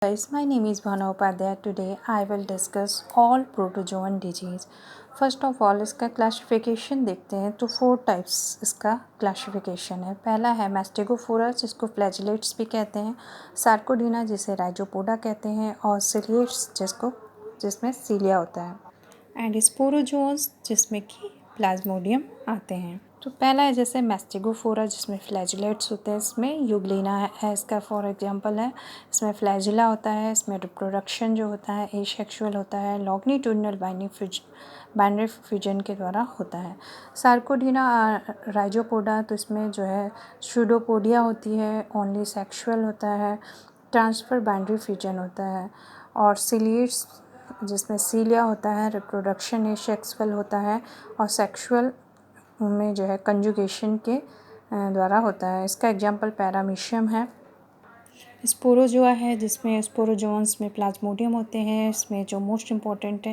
Guys, my name is Bhana Upadhyay. Today I will discuss all protozoan disease. First of all इसका classification देखते हैं तो 4 types इसका classification है। पहला है मैस्टिगोफोरा जिसको फ्लैजिलेट्स भी कहते हैं, सार्कोडीना जिसे राइजोपोडा कहते हैं और सिलिएट्स जिसमें सीलिया होता है एंड स्पोरोजोन्स जिसमें कि प्लाज्मोडियम आते हैं। तो पहला है जैसे मैस्टिगोफोरा जिसमें फ्लैजिलेट्स होते हैं, इसमें यूग्लिना है इसका फॉर एग्जांपल है। इसमें फ्लैजिला होता है, इसमें रिप्रोडक्शन जो होता है एसेक्सुअल होता है, लॉन्गिट्यूडिनल बाइनरी फ्यूजन के द्वारा होता है। सार्कोडीना राइजोपोडा तो इसमें जो है सूडोपोडिया होती है, ओनली सेक्सुअल होता है, ट्रांसफर बाइनरी फ्यूजन होता है। और सिलिएट्स जिसमें सीलिया होता है, रिप्रोडक्शन एसेक्सुअल होता है और सेक्सुअल में जो है कंजुगेशन के द्वारा होता है। इसका एग्जांपल पैरामीशियम है। स्पोरोजोआ है जिसमें स्पोरोजोन्स में प्लाज्मोडियम होते हैं। इसमें जो मोस्ट इम्पॉर्टेंट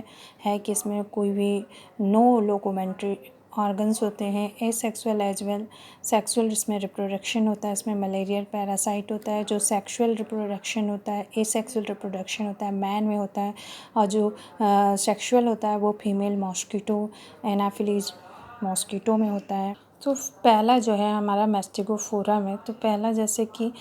है कि इसमें कोई भी नो लोकोमेंट्री ऑर्गन्स होते हैं, एसेक्सुअल एज वेल सेक्सुअल जिसमें रिप्रोडक्शन होता है। इसमें मलेरियल पैरासाइट होता है। जो सेक्सुअल रिप्रोडक्शन होता है, एसेक्सुअल रिप्रोडक्शन होता है मैन में होता है और जो सेक्सुअल होता है वो फीमेल मॉस्किटो एनाफिलीज मॉस्किटो में होता है। तो पहला जो है हमारा मैस्टिगोफोरा में, तो पहला जैसे कि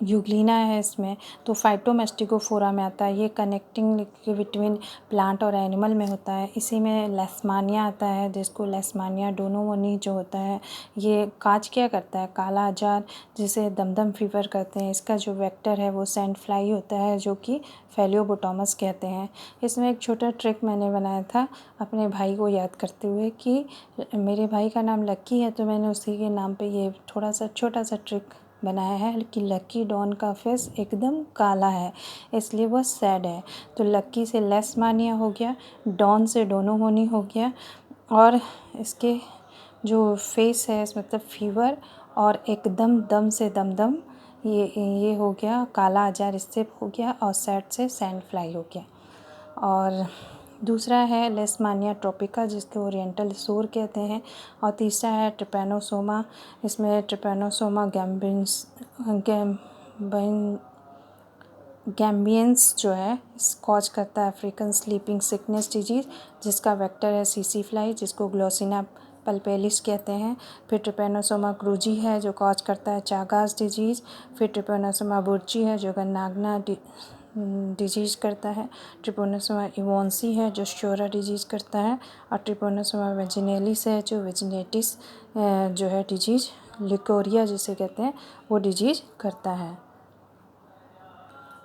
यूग्लिना है इसमें तो फाइटोमेस्टिगोफोरा में आता है। ये कनेक्टिंग बिटवीन प्लांट और एनिमल में होता है। इसी में लेस्मानिया आता है जिसको लेस्मानिया डोनोमोनी जो होता है ये काज क्या करता है, काला अजार जिसे दमदम फीवर कहते हैं। इसका जो वेक्टर है वो सैंड फ्लाई होता है जो कि फेलियोबोटोमस कहते हैं। इसमें एक छोटा ट्रिक मैंने बनाया था अपने भाई को याद करते हुए कि मेरे भाई का नाम लक्की है तो मैंने उसी के नाम पे ये थोड़ा सा छोटा सा ट्रिक बनाया है कि लक्की डॉन का फेस एकदम काला है इसलिए वह सैड है। तो लक्की से लेस्मानिया हो गया, डॉन से डोनोमोनी हो गया और इसके जो फेस है मतलब फीवर और एकदम दम से दमदम ये हो गया, काला अजार इससे हो गया और सैड से सैंड फ्लाई हो गया। और दूसरा है लेस्मानिया ट्रोपिका जिसको ओरिएंटल सोर कहते हैं। और तीसरा है ट्रिपैनोसोमा। इसमें ट्रिपैनोसोमा गैम्बियंस जो है कॉज करता है अफ्रीकन स्लीपिंग सिकनेस डिजीज़ जिसका वेक्टर है सीसी फ्लाई जिसको ग्लोसिना पल्पेलिस कहते हैं। फिर ट्रिपैनोसोमा क्रूजी है जो कॉज करता है चागास डिजीज़। फिर ट्रिपैनोसोमा बुर्ची है जो गन्नागना डिजीज़ करता है। ट्रिपैनोसोमा इवोन्सी है जो शोरा डिजीज़ करता है और ट्रिपैनोसोमा वेजिनेलिस है जो वेजिनेटिस जो है डिजीज़ लिकोरिया जिसे कहते हैं वो डिजीज़ करता है।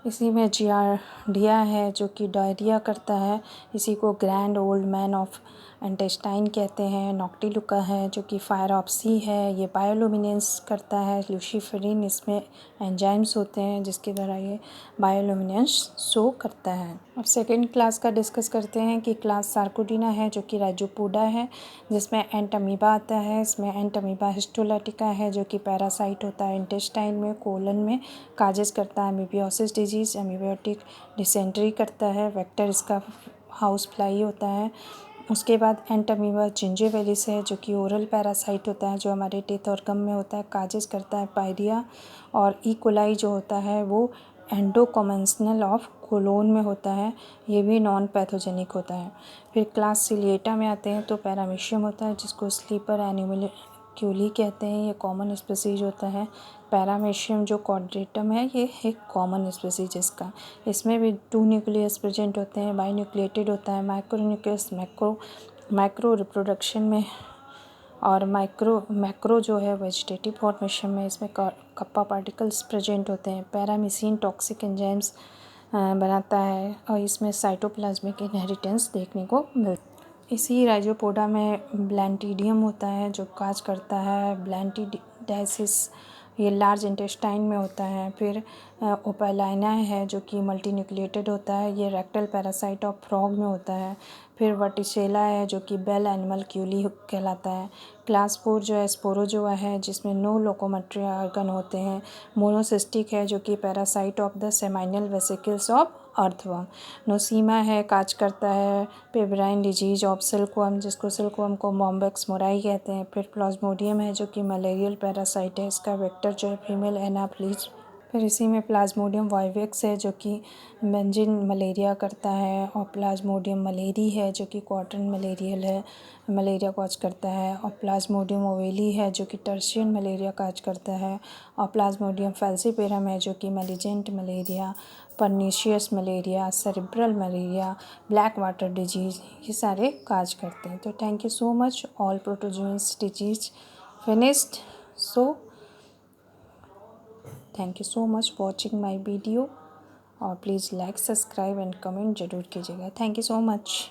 इसी में जियार्डिया है जो कि डायरिया करता है, इसी को grand old man of intestine कहते हैं। नॉक्टिलुका है जो कि फायरॉप्सी है, ये बायोलुमिनेंस करता है। लूसीफेरिन इसमें एंजाइम्स होते हैं जिसके द्वारा ये बायोलुमिनेंस शो करता है। अब सेकेंड क्लास का डिस्कस करते हैं कि क्लास सार्कोडीना है जो कि राइजोपोडा है जिसमें एंटमीबा आता है। इसमें एंटमीबा हिस्टोलाटिका है जो कि पैरासाइट होता है इंटेस्टाइन में, कोलन में काजेस करता है अमीबियोसिस डिजीज़, एमीबियोटिक डिसेंट्री करता है, वेक्टर इसका हाउस फ्लाई होता है। उसके बाद एंटमीबा जिंजिविलिस है जो कि ओरल पैरासाइट होता है जो हमारे टीथ और गम में होता है, काजेस करता है पायरिया। और ई कोलाई जो होता है वो एंडोकोमेंसनल ऑफ कोलोन में होता है, ये भी नॉन पैथोजेनिक होता है। फिर क्लास सिलिएटा में आते हैं तो पैरामीशियम होता है जिसको स्लीपर एनिमल्क्यूली कहते हैं, ये कॉमन स्पीसीज होता है। पैरामीशियम जो कॉर्डेटम है ये एक कॉमन स्पीसीज इसका, इसमें भी 2 न्यूक्लियस प्रेजेंट होते हैं, बाइन्यूक्लिएटेड होता है। माइक्रोन्यूक्लियस मैक्रो रिप्रोडक्शन में और मैक्रो जो है वेजिटेटिव फॉर्मेशन में, इसमें कप्पा पार्टिकल्स प्रेजेंट होते हैं। पैरामीसिन टॉक्सिक एंजाइम्स बनाता है और इसमें साइटोप्लाज्मिक इनहेरिटेंस देखने को मिलता है। इसी राइजोपोडा में ब्लैंटिडियम होता है जो काज करता है ब्लैंटिडाइसिस, ये लार्ज इंटेस्टाइन में होता है। फिर ओपेलाइना है जो कि मल्टीन्यूक्लिएटेड होता है, ये रेक्टल पैरासाइट ऑफ फ्रॉग में होता है। फिर वर्टिसेला है जो कि बेल एनिमल्क्यूली कहलाता है। क्लास 4 जो है स्पोरोजोआ है जिसमें नो लोकोमेट्री ऑर्गन होते हैं। मोनोसिस्टिक है जो कि parasite of the seminal vesicles of earthworm. Nosema है काज करता है पेब्राइन डिजीज ऑफ सिल्कवर्म जिसको सिल्कवर्म को मॉम्बेक्स मोराई कहते हैं। फिर प्लाज्मोडियम है जो कि मलेरियल पैरासाइट है, इसका वेक्टर जो है फीमेल एनाफिलीज फिर इसी में प्लाज्मोडियम वाइवेक्स है जो कि मेंजिन मलेरिया करता है, और प्लाज्मोडियम मलेरी है जो कि कॉटन मलेरियल है, मलेरिया कॉज करता है, और प्लाज्मोडियम ओवेली है जो कि टर्शियन मलेरिया काज करता है, और प्लाज्मोडियम फैल्सीपेरम है जो कि malignant malaria, pernicious malaria, cerebral malaria, black water disease, ये सारे काज करते हैं। तो thank you so much, all protozoans disease finished. So thank you so much watching my video, और please like subscribe and comment ज़रूर कीजिएगा। Thank you so much.